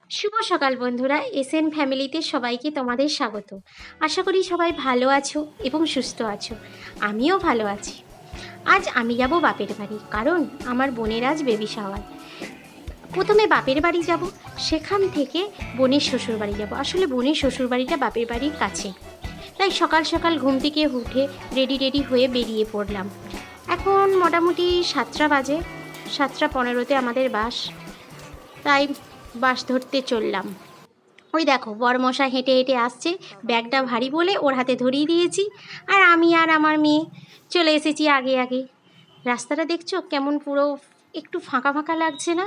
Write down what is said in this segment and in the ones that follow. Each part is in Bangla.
শুভ সকাল বন্ধুরা, এসএন ফ্যামিলিতে সবাইকে তোমাদের স্বাগত। আশা করি সবাই ভালো আছো এবং সুস্থ আছো। আমিও ভালো আছি। আজ আমি যাব বাপের বাড়ি, কারণ আমার বোনের আজ বেবি শাওয়ার। প্রথমে বাপের বাড়ি যাব, সেখান থেকে বোনের শ্বশুর বাড়ি যাব। আসলে বোনের শ্বশুর বাড়িটা বাপের বাড়ির কাছে, তাই সকাল সকাল ঘুম থেকে উঠে রেডি হয়ে বেরিয়ে পড়লাম। এখন মোটামুটি 7টা বাজে, 7টা 15-তে আমাদের বাস, তাই বাস ধরতে চললাম। ওই দেখো বরমশাই হেঁটে হেঁটে আসছে, ব্যাগটা ভারী বলে ওর হাতে ধরিয়ে দিয়েছি, আর আমি আর আমার মেয়ে চলে এসেছি আগে আগে। রাস্তাটা দেখছো কেমন পুরো একটু ফাঁকা ফাঁকা লাগছে না?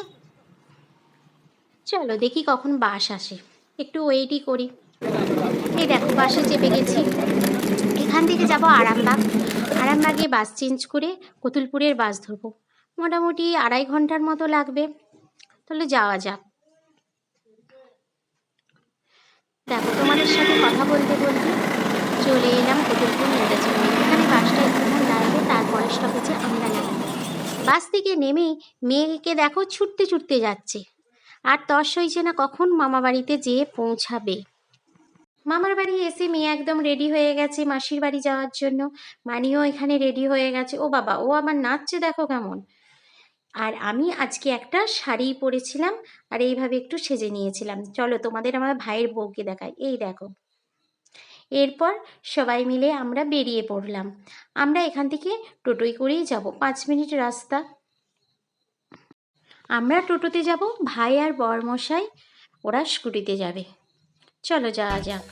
চলো দেখি কখন বাস আসে, একটু ওয়েটই করি। এই দেখো বাসে চেপে গেছি। এখান থেকে যাব আরামবাগ। আরামবাগে বাস চেঞ্জ করে কতুলপুরের বাস ধরবো। মোটামুটি 2.5 ঘন্টার মতো লাগবে। তাহলে যাওয়া যাক। দেখো তোমাদের সাথে কথা বলতে বলতে চলে এলাম কতুলপুর ইন্টারচেঞ্জে। এখানে বাসটা একটুক্ষণ দাঁড়াবে, তারপরে স্টপেজে আমরা নামব। বাস থেকে নেমেই মেয়েকে দেখো ছুটতে ছুটতে যাচ্ছে, আর তর সইছে না কখন মামা বাড়িতে যেয়ে পৌঁছাবে। মামার বাড়ি এসে মেয়ে একদম রেডি হয়ে গেছে মাসির বাড়ি যাওয়ার জন্য। মানিও এখানে রেডি হয়ে গেছে। ও বাবা, ও আবার নাচছে দেখো কেমন। আর আমি আজকে একটা শাড়ি পরেছিলাম, আর এইভাবে একটু সেজে নিয়েছিলাম। চলো তোমাদের আমার ভাইয়ের বউকে দেখাই। এই দেখো। এরপর সবাই মিলে আমরা বেরিয়ে পড়লাম। আমরা এখান থেকে টোটোয় করেই যাব, 5 মিনিট রাস্তা। আমরা টোটোতে যাব, ভাই আর বরমশাই ওরা স্কুটিতে যাবে। চলো যাওয়া যাক।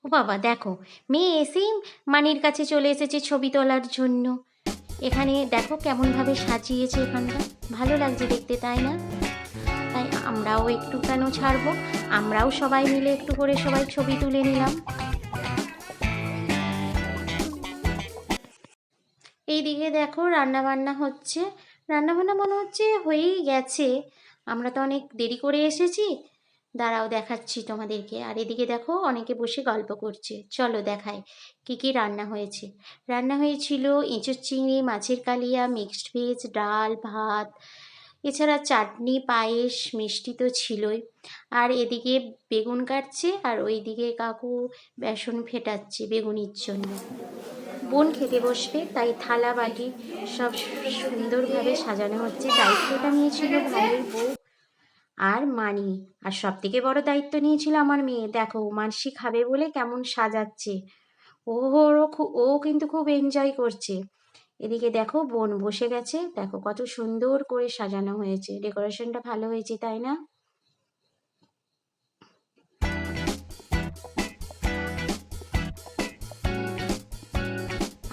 ও বাবা দেখো, মেয়ে এসেই মানির কাছে চলে এসেছে ছবি তোলার জন্য। এখানে দেখো কেমনভাবে সাজিয়েছে এখানটা, ভালো লাগছে দেখতে, তাই না? তাই আমরাও একটু কেন ছাড়বো, আমরাও সবাই মিলে একটু করে সবাই ছবি তুলে নিলাম। এইদিকে দেখো রান্নাবান্না হচ্ছে। রান্নাবান্না মনে হচ্ছে হয়েই গেছে, আমরা তো অনেক দেরি করে এসেছি। দাঁড়াও দেখাচ্ছি তোমাদেরকে। আর এদিকে দেখো অনেকে বসে গল্প করছে। চলো দেখাই কি কি রান্না হয়েছে। রান্না হয়েছিল এঁচোড় চিংড়ি, মাছের কালিয়া, মিক্সড ভেজ, ডাল ভাত, এছাড়া চাটনি, পায়েস, মিষ্টি তো ছিলই। আর এদিকে বেগুন কাটছে, আর ওইদিকে কাকু বেসন ফেটাচ্ছে বেগুনির জন্য। বোন খেতে বসবে, তাই থালা বাটি সব সুন্দরভাবে সাজানো হচ্ছে। দায়িত্বটা নিয়েছিল ভাইয়ের বউ আর মানি, আর সব থেকে বড় দায়িত্ব নিয়েছিল আমার মেয়ে। দেখো মানসি খাবে বলে কেমন সাজাচ্ছে। ও কিন্তু খুব এনজয় করছে। এদিকে দেখো বোন বসে গেছে, দেখো কত সুন্দর করে সাজানো হয়েছে। ডেকোরেশনটা ভালো হয়েছে, তাই না?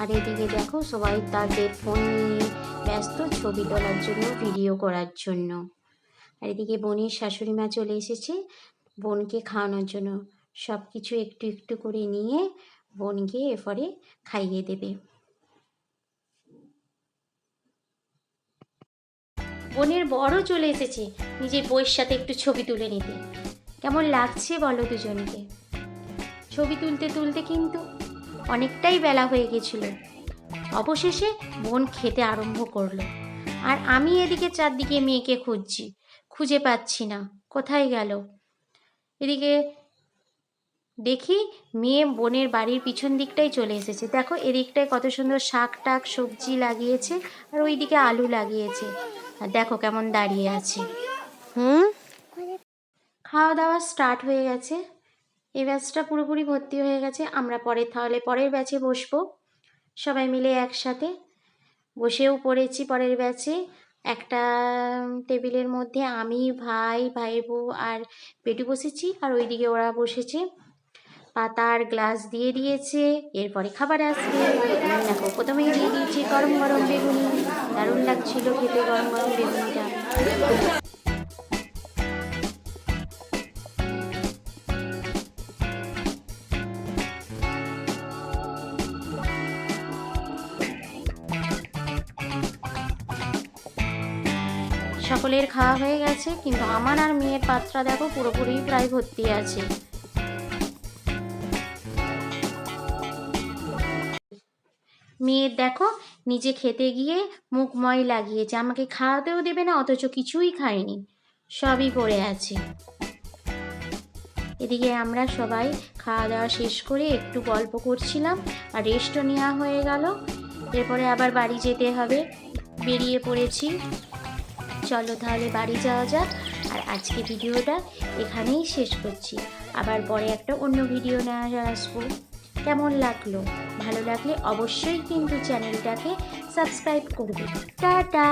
আর এদিকে দেখো সবাই তাদের ফোন নিয়ে ব্যস্ত ছবি তোলার জন্য, ভিডিও করার জন্য। আর এদিকে বোনের শাশুড়ি মা চলে এসেছে বোনকে খাওয়ানোর জন্য। সব কিছু একটু একটু করে নিয়ে বোনকে এরপরে খাইয়ে দেবে। বোনের বড়ও চলে এসেছে নিজের বউয়ের সাথে একটু ছবি তুলে নিতে। কেমন লাগছে বলো দুজনকে? ছবি তুলতে তুলতে কিন্তু অনেকটাই বেলা হয়ে গেছিল। অবশেষে বোন খেতে আরম্ভ করলো, আর আমি এদিকে চারদিকে মেয়েকে খুঁজছি, খুঁজে পাচ্ছি না, কোথায় গেল। এদিকে দেখি মেয়ে বোনের বাড়ির পিছন দিকটাই চলে এসেছে। দেখো এদিকটায় কত সুন্দর শাক টাক সবজি লাগিয়েছে, আর ওইদিকে আলু লাগিয়েছে। আর দেখো কেমন দাঁড়িয়ে আছে। খাওয়া দাওয়া স্টার্ট হয়ে গেছে, এই ব্যাচটা পুরোপুরি ভর্তি হয়ে গেছে। আমরা তাহলে পরের ব্যাচে বসবো সবাই মিলে একসাথে। বসেও পড়েছি পরের ব্যাচে। একটা টেবিলের মধ্যে আমি, ভাইয়ের বউ আর পেটু বসেছি, আর ওইদিকে ওরা বসেছে। পাতার গ্লাস দিয়ে দিয়েছে, এরপরে খাবার আসবে। দেখো প্রথমেই দিয়ে দিয়েছি গরম গরম বেগুনি, দারুণ লাগছিল খেতে গরম গরম বেগুনিটা। সকলের খাওয়া হয়ে গেছে, কিন্তু আমার আর মেয়ের পাত্রা দেখো পুরোপুরি প্রায় ভর্তি আছে। মেয়ের দেখো নিজে খেতে গিয়ে মুখময় লাগিয়েছে, আমাকে খাওয়াতেও দেবে না, অথচ কিছুই খায়নি, সবই পড়ে আছে। এদিকে আমরা সবাই খাওয়া দাওয়া শেষ করে একটু গল্প করছিলাম, আর রেস্টও নেওয়া হয়ে গেল। এরপরে আবার বাড়ি যেতে হবে, বেরিয়ে পড়েছি। চলো তাহলে বাড়ি যাওয়া যাক। আর আজকে ভিডিওটা এখানেই শেষ করছি, আবার পরে একটা অন্য ভিডিও নিয়ে আসবো। কেমন লাগলো? ভালো লাগলে অবশ্যই কিন্তু চ্যানেলটাকে সাবস্ক্রাইব করবে। টাটা।